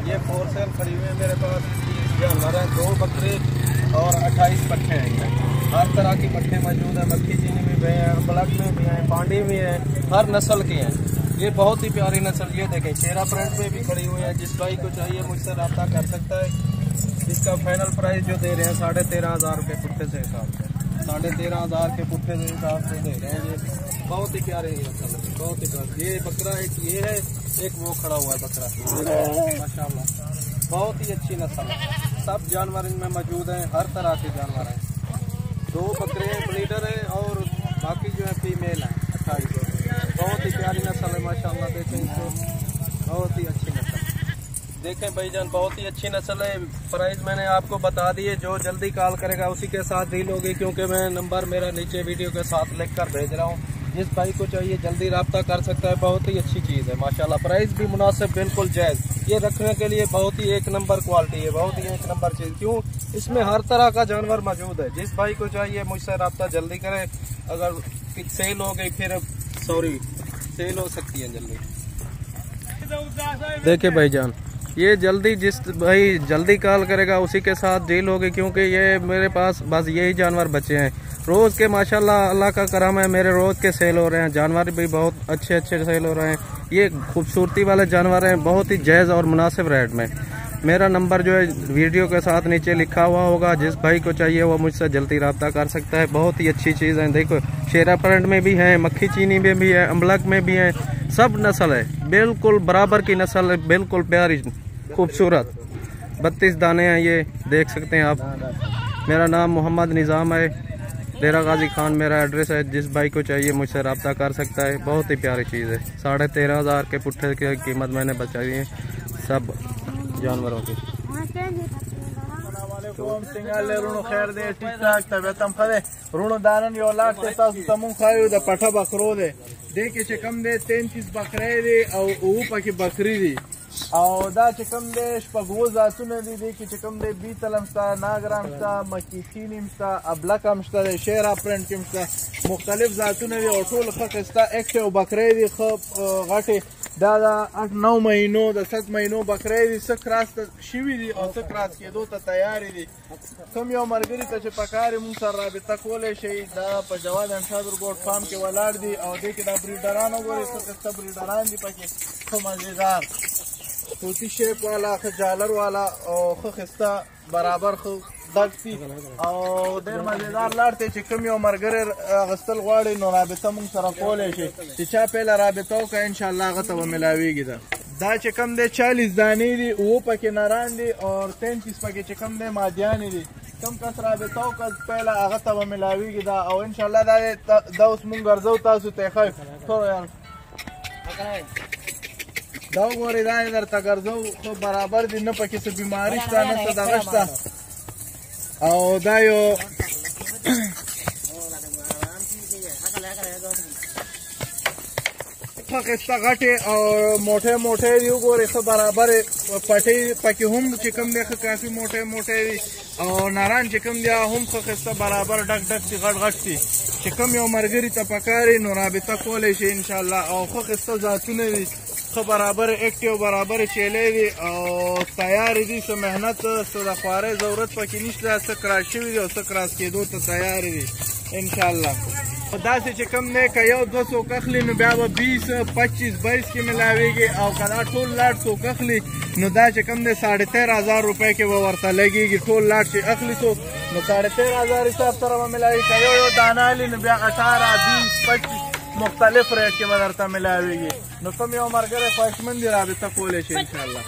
ये four cell खड़ी हुई है मेरे पास। जानवर हैं 2 बकरे और 28 पट्ठे हैं। हर तरह की पट्ठे मौजूद है। मक्खी चीनी में भी हैं, ब्लैक में भी हैं, पांडी भी हैं, हर नस्ल के हैं। ये बहुत ही प्यारी नस्ल। ये देखें शेरा प्रिंट में भी खड़ी हुई है। जिस भाई को चाहिए मुझसे रब्ता कर सकता है। इसका फाइनल प्राइस जो दे रहे हैं 13,500 रुपये पुट्ठे से हिसाब से, 13,500 के पुट्ठे से हिसाब से दे रहे हैं। ये बहुत ही प्यारे नस्ल है, बहुत ही प्यारे। ये बकरा एक ये है, एक वो खड़ा हुआ है बकरा, माशाल्लाह बहुत ही अच्छी नस्ल है। सब जानवर इनमें मौजूद हैं, हर तरह के जानवर हैं। 2 बकरे ब्रीडर हैं और बाकी जो है फीमेल हैं 28। बहुत ही प्यारी नस्ल है माशाल्लाह। देखें इनको, बहुत ही अच्छी नस्ल। देखें भाईजान बहुत ही अच्छी नस्ल है। प्राइस मैंने आपको बता दिए। जो जल्दी कॉल करेगा उसी के साथ डील होगी, क्योंकि मैं नंबर मेरा नीचे वीडियो के साथ लिख कर भेज रहा हूँ। जिस भाई को चाहिए जल्दी रब्ता कर सकता है। बहुत ही अच्छी चीज़ है माशाल्लाह। प्राइस भी मुनासिब, बिल्कुल जायज़। ये रखने के लिए बहुत ही 1 नंबर क्वालिटी है, बहुत ही 1 नंबर चीज़। क्यों, इसमें हर तरह का जानवर मौजूद है। जिस भाई को चाहिए मुझसे रब्ता जल्दी करें। अगर सेल हो गई फिर सेल हो सकती है जल्दी। देखिए भाईजान ये जल्दी जिस भाई जल्दी कॉल करेगा उसी के साथ डील होगी, क्योंकि ये मेरे पास बस यही जानवर बचे हैं। रोज़ के माशाल्लाह अल्लाह का करम है, मेरे रोज़ के सेल हो रहे हैं। जानवर भी बहुत अच्छे अच्छे सेल हो रहे हैं। ये खूबसूरती वाले जानवर हैं, बहुत ही जायज़ और मुनासिब रेट में। मेरा नंबर जो है वीडियो के साथ नीचे लिखा हुआ होगा। जिस भाई को चाहिए वो मुझसे जल्दी रब्ता कर सकता है। बहुत ही अच्छी चीज़ है। देखो शेरा प्रिंट में भी है, मक्खी चीनी में भी है, अम्बलक में भी है, सब नस्ल है। बिल्कुल बराबर की नस्ल है, बिल्कुल प्यारी खूबसूरत। 32 दाने हैं ये, देख सकते हैं आप। मेरा नाम मोहम्मद निज़ाम है, डेरा गाजी खान मेरा एड्रेस है। जिस भाई को चाहिए मुझसे रब्ता कर सकता है। बहुत ही प्यारी चीज़ है। 13,500 के पुट्ठे की कीमत मैंने बचाई है सब जानवरों की। खैर दे ठीक ठाक तबियतम खदे रुणो दानन यो लाख ते तासु तमु खायो द पठा बकरो दे देखे चे कम दे 33 बकरे दे औ ऊ पकी बकरी दी او دا چې کوم دی شپږ ذاتونه دي. دې کې چې کوم دی بیتل هم شته، ناګرام شته، مکي چینی هم شته، ابلک هم شته دی، شیرا پرنټ کې هم شته. مختلف ذاتونه دي او ټول ښه ښایسته اکټیو بکرې دي، ښه غټې. دا د 8-9 مهینو د 7 مهینو بکرې دي. څه کراس شوي دي او څه کراس کېدو ته تیارې دي. کوم یو ملګري ته چې پکار یې مونږ سره رابطه کولی شئ. دا په جواد انشاد ورګوټ فارم کې ولاړ دي او دې کې دا بریډران وګورئ څه ښایسته بریډران دي پکې، ښه مزېدار طوطي شیپ والا، ښه جالر والا او ښه ښایسته برابر ښه دګ دي او ډېر مزېدار لار دی. چې کوم یو ملګری اخیستل غواړي نو رابطه مونږ سره کولی شي. چې چا پهله رابطه وکړه انشاءالله هغه ته به میلاویږي. دا چې کوم دی 40 دانې دي، 9 پکې نران دي او 33 پکې چې کوم دی مادیانې دي. کم کس رابطه وکړه پهله هغه ته به میلاویږي. دا او انشاءالله دا اوس مونږ ګرځو تاسو ته ښه ټول یار دا وګورئ. دا یې درته ګرځو خو برابر دي، نه پکې څه بیماري شته نه څه دغه شته. او دا یو ښه ښایسته غټې او موټی موټی دي. وګورئ ښه برابر پټۍ پکې هم چې کوم دی ښه کافي موټی موټی دي او ناران چې کوم دی هم ښه ښایسته برابر ډک ډک دي، غټ غټ دي. چې کوم یو ملګري ته پکار وي نو رابطه کولی شي انشاءالله. او ښه ښایسته ذاتونه دي، ښه برابر اکټیو برابر چیلې دي او تیارې دي. څه محنت څه د خوارۍ ضرورت پکې نشته. څه کراس شوي دي او څه کراس کېدو ته تیارې دي انشاءالله. داسې چې کوم دی که یو 2 څوک اخلي نو بیا به 20 25 22 کې میلاویږي. او که دا ټول لاټ څوک اخلي نو دا چې کوم دی 13,500 روپۍ کې به ورته لګېږي. ټول لاټ چې اخلي څوک نو 13,500 حساب سره به میلاوي. که یو یو دانه اخلي نو بیا 18 20 25 مختلف ریټ کې به درته میلاویږي. نو کوم یو ملګری خواهشمند دي رابطه کولی شي انشاءالله.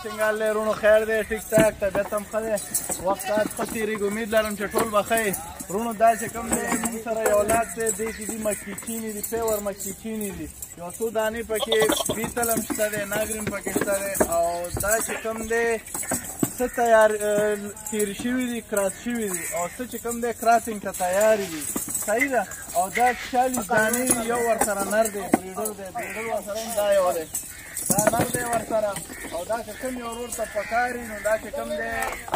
څنګه حال رونو خیر دی ټیک ټاک طبیعت هم ښه دی وخت ښه تېرېږي. امید لرم چې ټول به ښه یې. رونو دا چې کوم دی موږ سره یو لاټ دی. دې کې دي مکي چیني دي، پیور مکي چیني دي. یو څو دانې پکې بیتل هم شته دی، ناګرین پکې شته دی. او دا چې کوم دی څه تیار تېر شوي دي، کراس شوي دي او څه چې کوم دی کراسینګ ته تیارې دي. صحیح ده. او دا 40 دانې دي، یو ورسره نر دی، بریډر دی. بریډر ورسره هم دا یو دی. دا نر دی ورسره او دا چې کوم یو ورور ته پکار وي نو دا چې کوم دی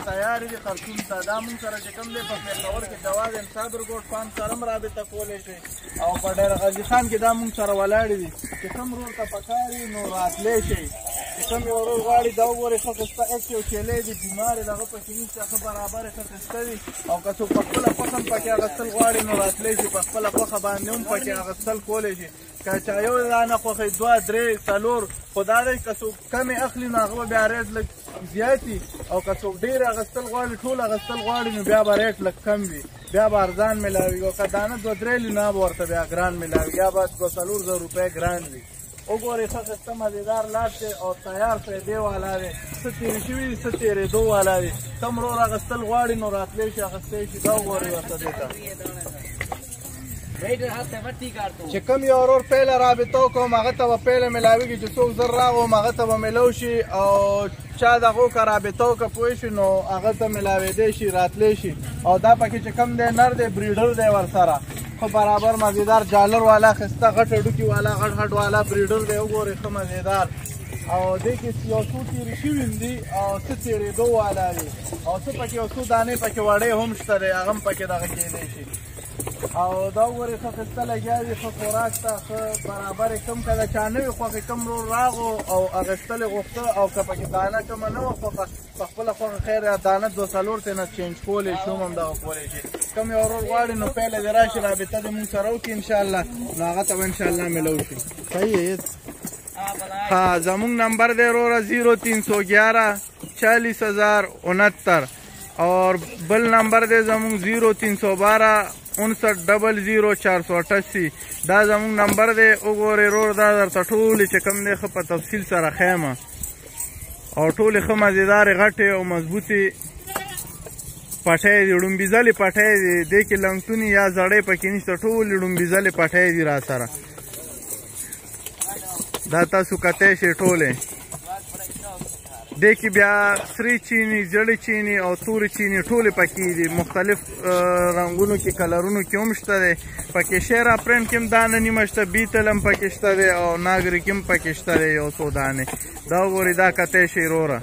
تیار دي خرطوم ته دا مونږ سره چې کوم دی په پېښور کې جواز صادر ګوټ فارم سره هم رابطه کولی شئ او په ډېر غازي خان کې دا مونږ سره ولاړې دي چې کوم ورور ته پکار وي نو راتلی شئ چې کوم یو ورور غواړي دا وګورئ ښه ښایسته ایکس یو چیلی دی بیمار یې د هغه پکې نشته ښه برابر یې ښه ښایسته وي او که څوک په خپله پخه هم پکې اخیستل غواړي نو راتلی شي په خپله پخه باندې هم پکې اخیستل کولی شي که چا یو دانه خوښوي دوه درې څلور خو دا دی که څوک کمې اخلي نو هغه به بیا ریټ لږ زیات وي او که څوک ډېر اخیستل غواړي ټول اخیستل غواړي نو بیا به ریټ لږ کم وي بیا به ارزان میلاوي او که دانه دوه درې وي نو به ورته بیا ګران میلاوي یا به دوه څلور زره روپۍ ګران وي وګورئ ښه ښایسته مزېدار لاټ دی او تیار فایدې والا دی څه تېرې شوي دي څه تېرېدو والا دی کوم ورور اخیستل غواړي نو راتلی شي اخیستی شي دا وګورئ ورته دې ته چې کوم یو ورور پیله رابطه وکړم هغه ته به پیله میلاویږي چې څوک زر راغلم هغه ته به میلو شي او چا دغه وکړه رابطه وکړه پوه شي نو هغه ته میلاوېدی شي راتلی شي او دا پکې چې کوم دی نر دی بریډر دی ورسره خو برابر مزیدار جالر والا خسته غټ هډوکي والا غټ هډ والا بریډر دی وګورئ ښه مزیدار او دې کې یو څو تېرې شوي دي او څه تېرېدو والا دي او څه پکې یو څو دانې پکې وړې هم شته دی هغه هم پکې دغه کېدی شي او دا وګورئ ښه ښایسته لګیا دي ښه خوراک ته ښه برابر یې کم که د چا نه وي خوښې کم ورور راغو او اخیستل یې غوښته او که پکې دانه کومه نه وه خوښه په خپله خوښه خیر دانه دوه څلور ترېنه چینج کولی شي هم همدغه کولی شي کوم یو ورور غواړي نو پیله دې راشي رابطه دې مونږ سره وکړي انشاءالله نو هغه ته به انشاءالله میلو شي صحیح ہے हाँ जमुंग नंबर दे रोरा 0311 40,069 और बल नंबर दे जमुंग 0312 5900 دا زمونږ نمبر دی وګورئ رور دا درته ټولې چې کوم دی ښه په تفصیل سره ښیم او ټولې ښه مزېدارې غټې او مضبوطې پټۍ دي ړومبي ځلې پټۍ دي دې کې لنګتونې یا زړې پکې نشته ټولې ړومبي ځلې پټۍ دي را سره دا تاسو کتی شئ ټولې دې کې بیا سرې چینی زړې چینی او تورې چینی ټولې پکې دي مختلف رنګونو کې کلرونو کې هم شته دی پکې شیرا پرنټ کې هم دانه نیمه شته بیتل هم پکې شته دی او ناګریک هم پکې شته دی یو څو دانې دا وګورئ دا کتی شئ وروره